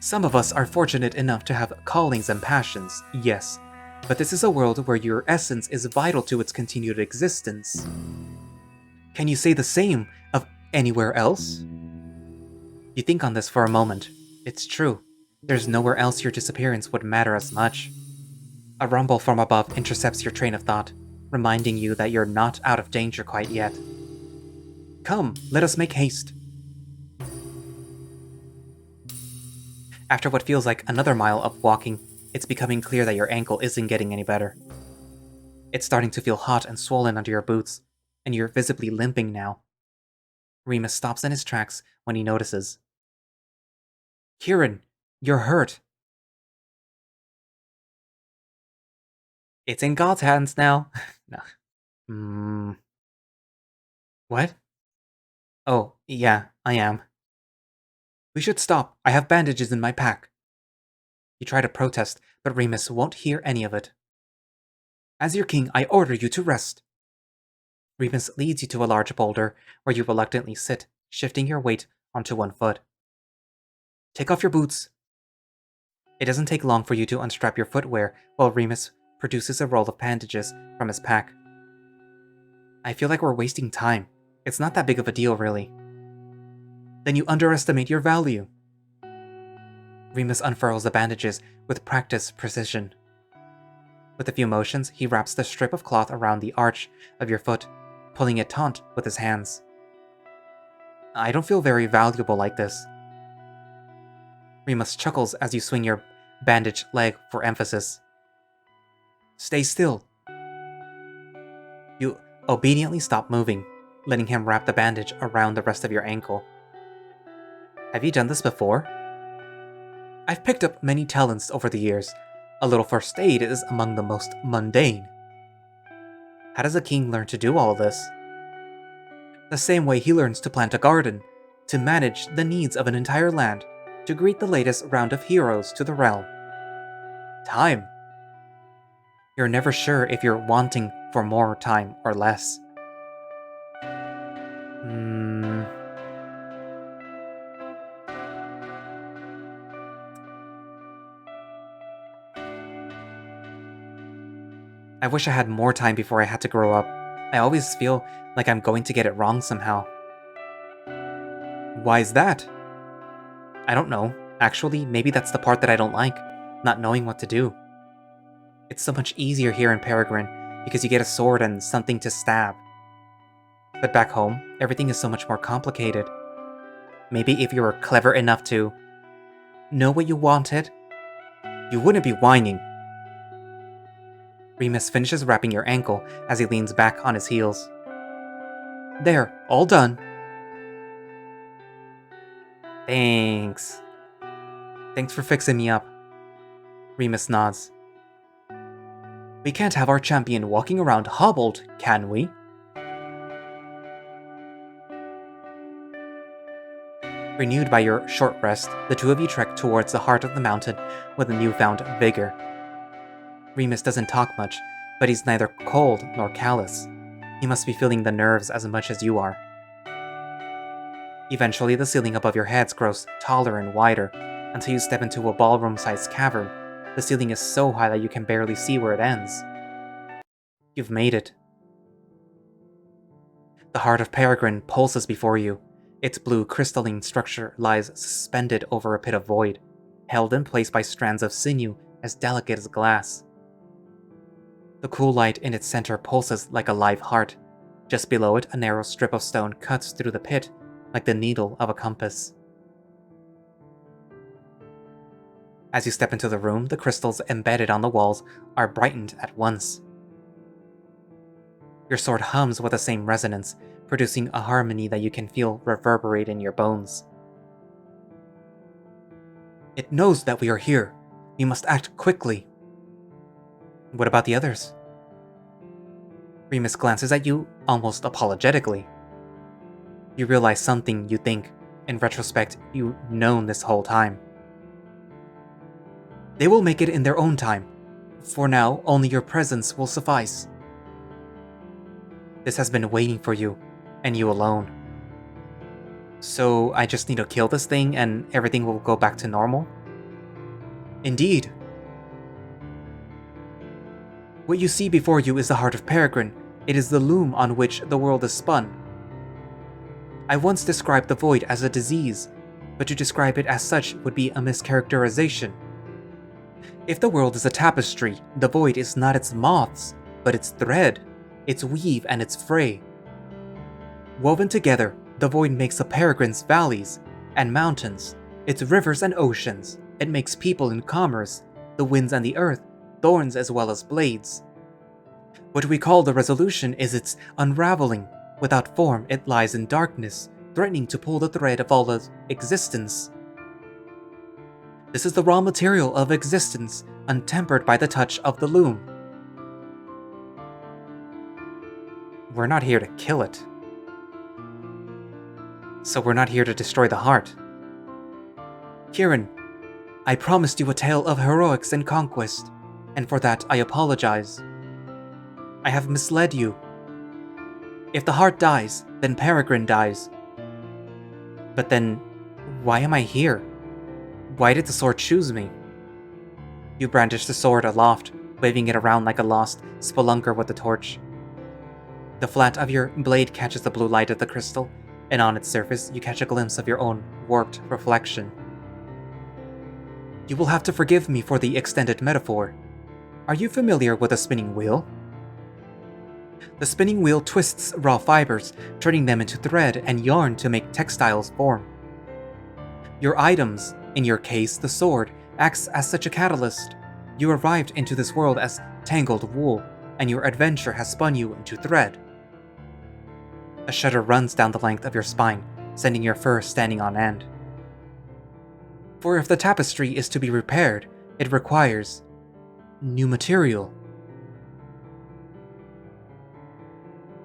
Some of us are fortunate enough to have callings and passions, yes, but this is a world where your essence is vital to its continued existence. Can you say the same of anywhere else? You think on this for a moment. It's true. There's nowhere else your disappearance would matter as much. A rumble from above intercepts your train of thought, reminding you that you're not out of danger quite yet. Come, let us make haste. After what feels like another mile of walking, it's becoming clear that your ankle isn't getting any better. It's starting to feel hot and swollen under your boots, and you're visibly limping now. Remus stops in his tracks when he notices. Kieran, you're hurt. It's in God's hands now. No. What? Oh, yeah, I am. We should stop. I have bandages in my pack. You try to protest, but Remus won't hear any of it. As your king, I order you to rest. Remus leads you to a large boulder, where you reluctantly sit, shifting your weight onto one foot. Take off your boots. It doesn't take long for you to unstrap your footwear, while Remus produces a roll of bandages from his pack. I feel like we're wasting time. It's not that big of a deal, really. Then you underestimate your value. Remus unfurls the bandages with practiced precision. With a few motions, he wraps the strip of cloth around the arch of your foot, pulling it taut with his hands. I don't feel very valuable like this. Remus chuckles as you swing your bandaged leg for emphasis. Stay still. You obediently stop moving, letting him wrap the bandage around the rest of your ankle. Have you done this before? I've picked up many talents over the years. A little first aid is among the most mundane. How does a king learn to do all this? The same way he learns to plant a garden, to manage the needs of an entire land, to greet the latest round of heroes to the realm. Time. You're never sure if you're wanting for more time or less. I wish I had more time before I had to grow up. I always feel like I'm going to get it wrong somehow. Why is that? I don't know. Actually, maybe that's the part that I don't like, not knowing what to do. It's so much easier here in Peregrine, because you get a sword and something to stab. But back home, everything is so much more complicated. Maybe if you were clever enough to know what you wanted, you wouldn't be whining. Remus finishes wrapping your ankle as he leans back on his heels. There, all done. Thanks. Thanks for fixing me up. Remus nods. We can't have our champion walking around hobbled, can we? Renewed by your short rest, the two of you trek towards the heart of the mountain with a newfound vigor. Remus doesn't talk much, but he's neither cold nor callous. He must be feeling the nerves as much as you are. Eventually, the ceiling above your heads grows taller and wider, until you step into a ballroom-sized cavern. The ceiling is so high that you can barely see where it ends. You've made it. The Heart of Peregrine pulses before you. Its blue crystalline structure lies suspended over a pit of void, held in place by strands of sinew as delicate as glass. The cool light in its center pulses like a live heart. Just below it, a narrow strip of stone cuts through the pit like the needle of a compass. As you step into the room, the crystals embedded on the walls are brightened at once. Your sword hums with the same resonance, producing a harmony that you can feel reverberate in your bones. It knows that we are here. We must act quickly. What about the others? Remus glances at you almost apologetically. You realize something you think, in retrospect, you've known this whole time. They will make it in their own time. For now, only your presence will suffice. This has been waiting for you, and you alone. So I just need to kill this thing and everything will go back to normal? Indeed. What you see before you is the Heart of Peregrine. It is the loom on which the world is spun. I once described the void as a disease, but to describe it as such would be a mischaracterization. If the world is a tapestry, the void is not its moths, but its thread, its weave and its fray. Woven together, the void makes a peregrine's valleys and mountains, its rivers and oceans. It makes people and commerce, the winds and the earth, thorns as well as blades. What we call the resolution is its unraveling. Without form, it lies in darkness, threatening to pull the thread of all of existence. This is the raw material of existence, untempered by the touch of the loom. We're not here to kill it. So we're not here to destroy the heart. Kieran, I promised you a tale of heroics and conquest, and for that I apologize. I have misled you. If the heart dies, then Peregrine dies. But then, why am I here? Why did the sword choose me? You brandish the sword aloft, waving it around like a lost spelunker with a torch. The flat of your blade catches the blue light of the crystal, and on its surface you catch a glimpse of your own warped reflection. You will have to forgive me for the extended metaphor. Are you familiar with a spinning wheel? The spinning wheel twists raw fibers, turning them into thread and yarn to make textiles form. Your items, in your case the sword, acts as such a catalyst. You arrived into this world as tangled wool, and your adventure has spun you into thread. A shudder runs down the length of your spine, sending your fur standing on end. For if the tapestry is to be repaired, it requires new material.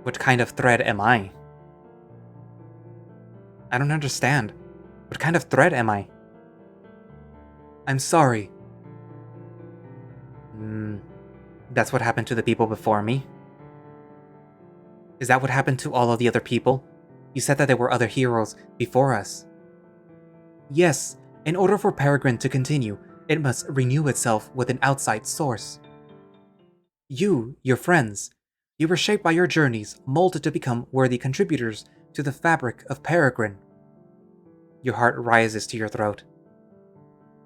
What kind of thread am I? I don't understand. What kind of thread am I? I'm sorry. That's what happened to the people before me? Is that what happened to all of the other people? You said that there were other heroes before us. Yes, in order for Peregrine to continue, it must renew itself with an outside source. You, your friends, you were shaped by your journeys, molded to become worthy contributors to the fabric of Peregrine. Your heart rises to your throat.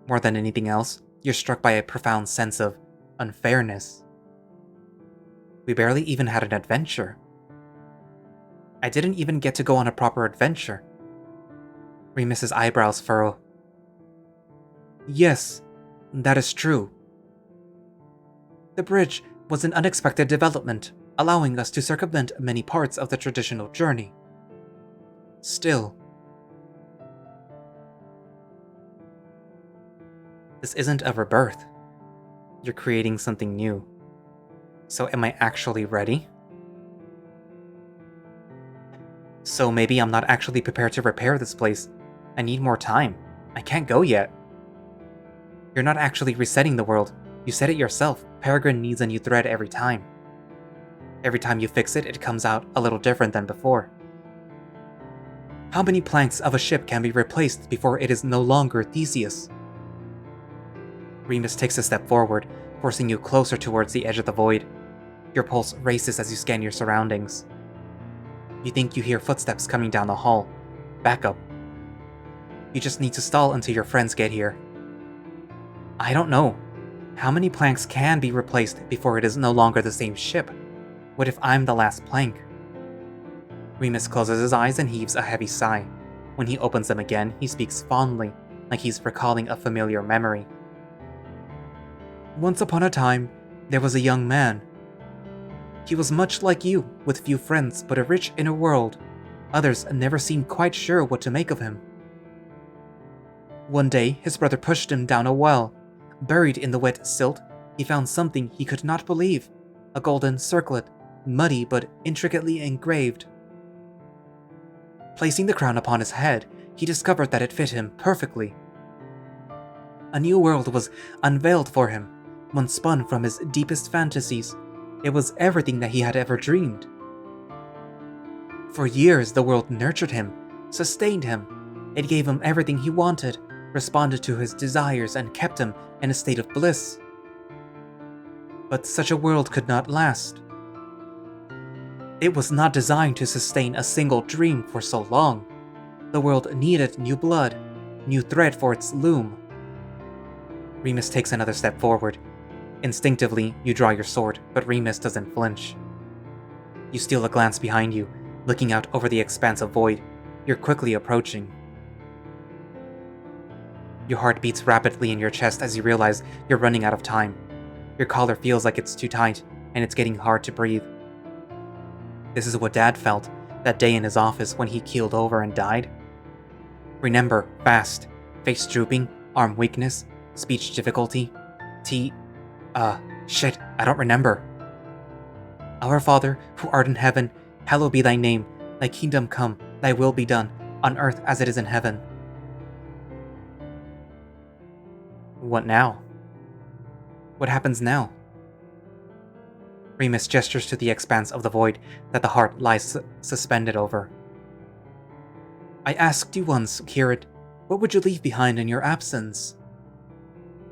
More than anything else, you're struck by a profound sense of unfairness. We barely even had an adventure. I didn't even get to go on a proper adventure. Remus's eyebrows furrow. Yes, that is true. The bridge was an unexpected development, allowing us to circumvent many parts of the traditional journey. Still, this isn't a rebirth. You're creating something new. So am I actually ready? So maybe I'm not actually prepared to repair this place. I need more time. I can't go yet. You're not actually resetting the world. You said it yourself. Peregrine needs a new thread every time. Every time you fix it, it comes out a little different than before. How many planks of a ship can be replaced before it is no longer Theseus? Remus takes a step forward, forcing you closer towards the edge of the void. Your pulse races as you scan your surroundings. You think you hear footsteps coming down the hall. Back up. You just need to stall until your friends get here. I don't know. How many planks can be replaced before it is no longer the same ship? What if I'm the last plank? Remus closes his eyes and heaves a heavy sigh. When he opens them again, he speaks fondly, like he's recalling a familiar memory. Once upon a time, there was a young man. He was much like you, with few friends but a rich inner world. Others never seemed quite sure what to make of him. One day, his brother pushed him down a well. Buried in the wet silt, he found something he could not believe. A golden circlet, muddy but intricately engraved. Placing the crown upon his head, he discovered that it fit him perfectly. A new world was unveiled for him, one spun from his deepest fantasies. It was everything that he had ever dreamed. For years, the world nurtured him, sustained him. It gave him everything he wanted, responded to his desires, and kept him in a state of bliss. But such a world could not last. It was not designed to sustain a single dream for so long. The world needed new blood, new thread for its loom. Remus takes another step forward. Instinctively, you draw your sword, but Remus doesn't flinch. You steal a glance behind you, looking out over the expanse of void. You're quickly approaching. Your heart beats rapidly in your chest as you realize you're running out of time. Your collar feels like it's too tight, and it's getting hard to breathe. This is what Dad felt that day in his office when he keeled over and died. Remember, fast, face drooping, arm weakness, speech difficulty, shit, I don't remember. Our Father, who art in heaven, hallowed be thy name. Thy kingdom come, thy will be done, on earth as it is in heaven. What now? What happens now? Remus gestures to the expanse of the void that the heart lies suspended over. I asked you once, Kirit, what would you leave behind in your absence?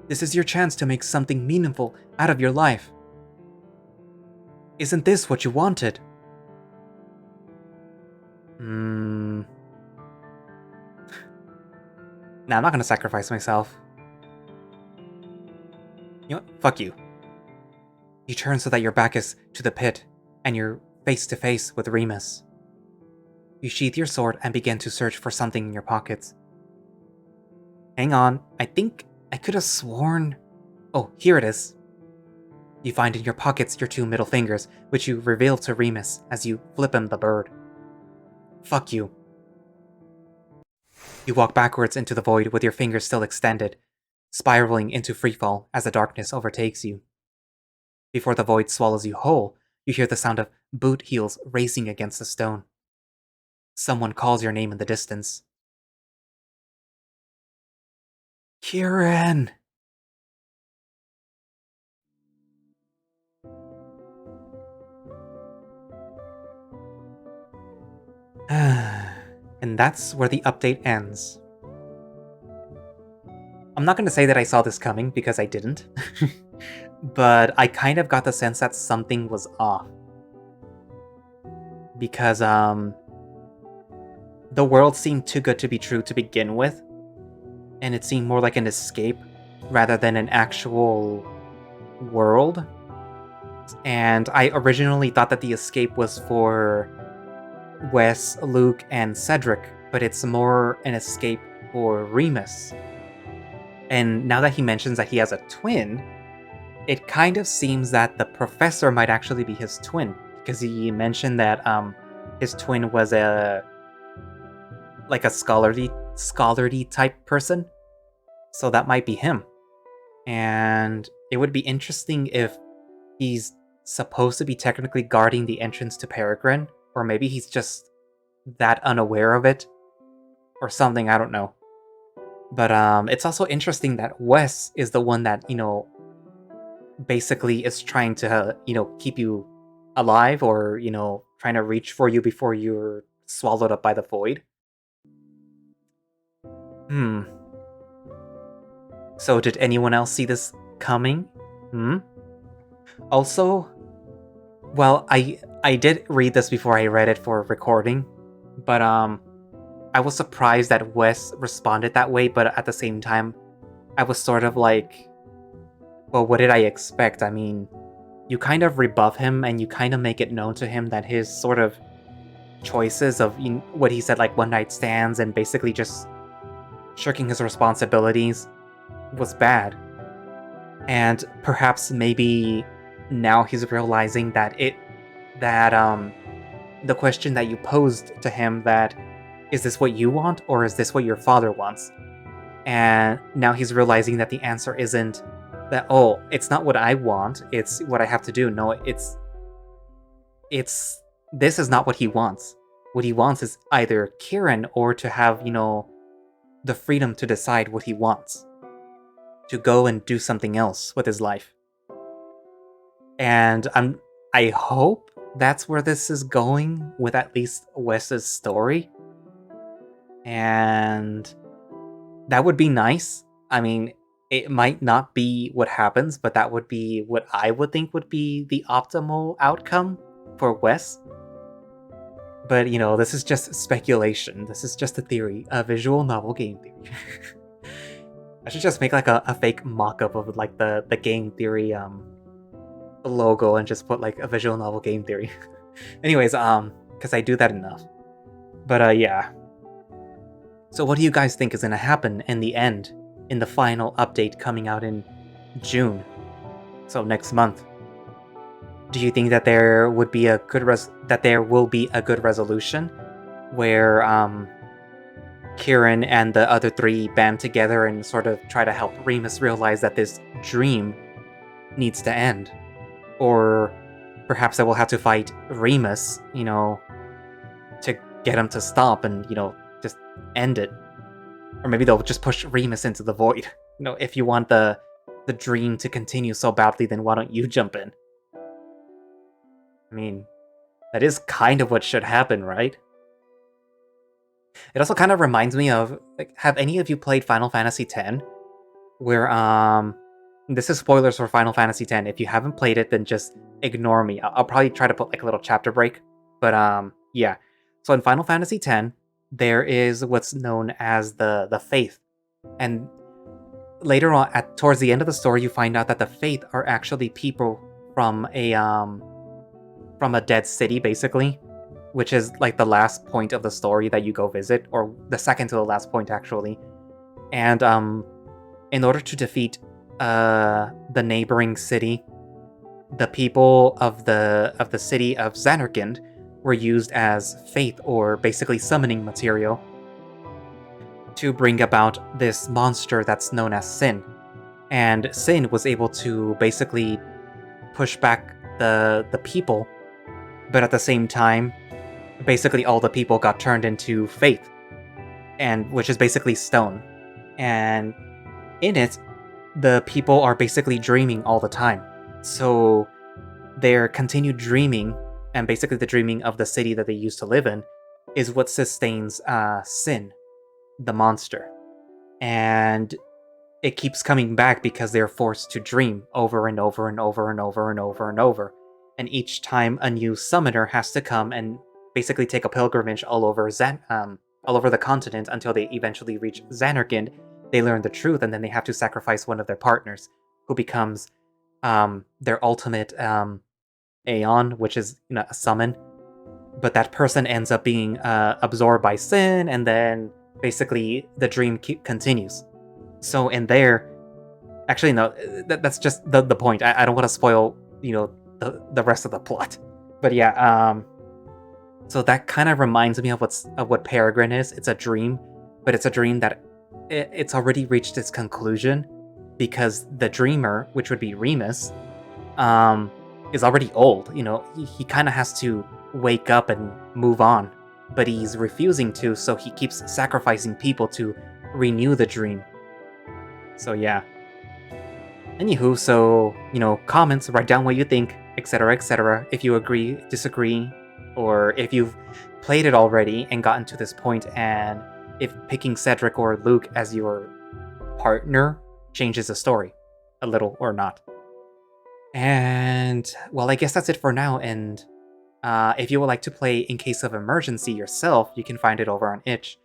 This is your chance to make something meaningful out of your life. Isn't this what you wanted? Nah, I'm not gonna sacrifice myself. You know what? Fuck you. You turn so that your back is to the pit, and you're face to face with Remus. You sheath your sword and begin to search for something in your pockets. Hang on, I think I could have sworn... Oh, here it is. You find in your pockets your 2 middle fingers, which you reveal to Remus as you flip him the bird. Fuck you. You walk backwards into the void with your fingers still extended, spiraling into freefall as the darkness overtakes you. Before the void swallows you whole, you hear the sound of boot heels racing against the stone. Someone calls your name in the distance. Kieran! And that's where the update ends. I'm not going to say that I saw this coming, because I didn't. But I kind of got the sense that something was off. Because, the world seemed too good to be true to begin with. And it seemed more like an escape, rather than an actual world. And I originally thought that the escape was for Wes, Luke, and Cedric, but it's more an escape for Remus. And now that he mentions that he has a twin, it kind of seems that the professor might actually be his twin, because he mentioned that his twin was a scholarly type person, so that might be him. And it would be interesting if he's supposed to be technically guarding the entrance to Peregrine, or maybe he's just that unaware of it, or something, I don't know. But it's also interesting that Wes is the one that, basically is trying to, keep you alive, or, trying to reach for you before you're swallowed up by the void. So did anyone else see this coming? Also, well, I did read this before I read it for recording, but I was surprised that Wes responded that way, but at the same time, I was sort of like, well, what did I expect? I mean, you kind of rebuff him, and you kind of make it known to him that his sort of choices of what he said, like one-night stands, and basically just shirking his responsibilities, was bad. And perhaps maybe now he's realizing that the question that you posed to him, that is this what you want, or is this what your father wants? And now he's realizing that the answer isn't that, oh, it's not what I want, it's what I have to do. No, it's this is not what he wants. What he wants is either Kieran, or to have, the freedom to decide what he wants. To go and do something else with his life. And I hope that's where this is going with at least Wes's story. And that would be nice. I mean, it might not be what happens, but that would be what I would think would be the optimal outcome for Wes. But, this is just speculation. This is just a theory, a visual novel game theory. I should just make like a fake mock-up of like the game theory logo and just put like a visual novel game theory. Anyways, because I do that enough. But yeah. So what do you guys think is gonna happen in the end, in the final update coming out in June? So next month. Do you think that there would be a good resolution where Kieran and the other three band together and sort of try to help Remus realize that this dream needs to end? Or perhaps they will have to fight Remus, to get him to stop and, just end it. Or maybe they'll just push Remus into the void. If you want the dream to continue so badly, then why don't you jump in? I mean, that is kind of what should happen, right? It also kind of reminds me of, like, have any of you played Final Fantasy X? Where, this is spoilers for Final Fantasy X. If you haven't played it, then just ignore me. I'll probably try to put, like, a little chapter break. But, yeah. So in Final Fantasy X, there is what's known as the Faith. And later on, towards the end of the story, you find out that the Faith are actually people from a dead city, basically, which is like the last point of the story that you go visit, or the second to the last point, actually. And in order to defeat the neighboring city, the people of the city of Xanarkand were used as faith, or basically summoning material, to bring about this monster that's known as Sin. And Sin was able to basically push back the people, but at the same time, basically all the people got turned into faith, and which is basically stone. And in it, the people are basically dreaming all the time. So their continued dreaming, and basically the dreaming of the city that they used to live in, is what sustains Sin, the monster. And it keeps coming back because they're forced to dream over and over and over and over and over and over. And each time a new summoner has to come and basically take a pilgrimage all over the continent until they eventually reach Xanarkand. They learn the truth, and then they have to sacrifice one of their partners, who becomes their ultimate Aeon, which is a summon. But that person ends up being absorbed by Sin, and then basically the dream continues. So in there, actually no, that's just the point. I don't want to spoil the rest of the plot. But yeah, so that kind of reminds me of what Peregrine is. It's a dream, but it's a dream that it's already reached its conclusion, because the dreamer, which would be Remus, is already old. He kind of has to wake up and move on, but he's refusing to, so he keeps sacrificing people to renew the dream. So yeah. Anywho, so, comments, write down what you think, etc., etc. If you agree, disagree, or if you've played it already and gotten to this point, and if picking Cedric or Luke as your partner changes the story a little or not. And, well, I guess that's it for now, and if you would like to play In Case of Emergency yourself, you can find it over on itch.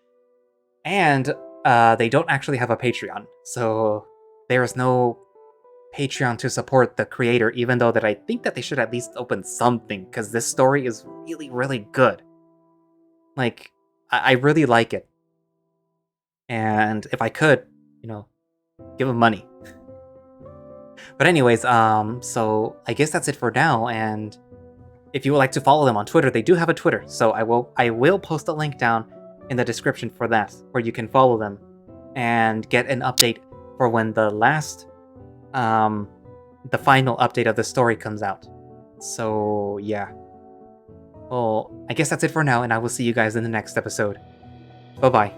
And they don't actually have a Patreon, so there is no Patreon to support the creator, even though that I think that they should at least open something, because this story is really, really good. Like, I really like it. And if I could, give them money. But anyways, so I guess that's it for now, and if you would like to follow them on Twitter, they do have a Twitter, so I will post a link down in the description for that, where you can follow them and get an update for when the final update of the story comes out. So yeah. Well, I guess that's it for now, and I will see you guys in the next episode. Bye-bye.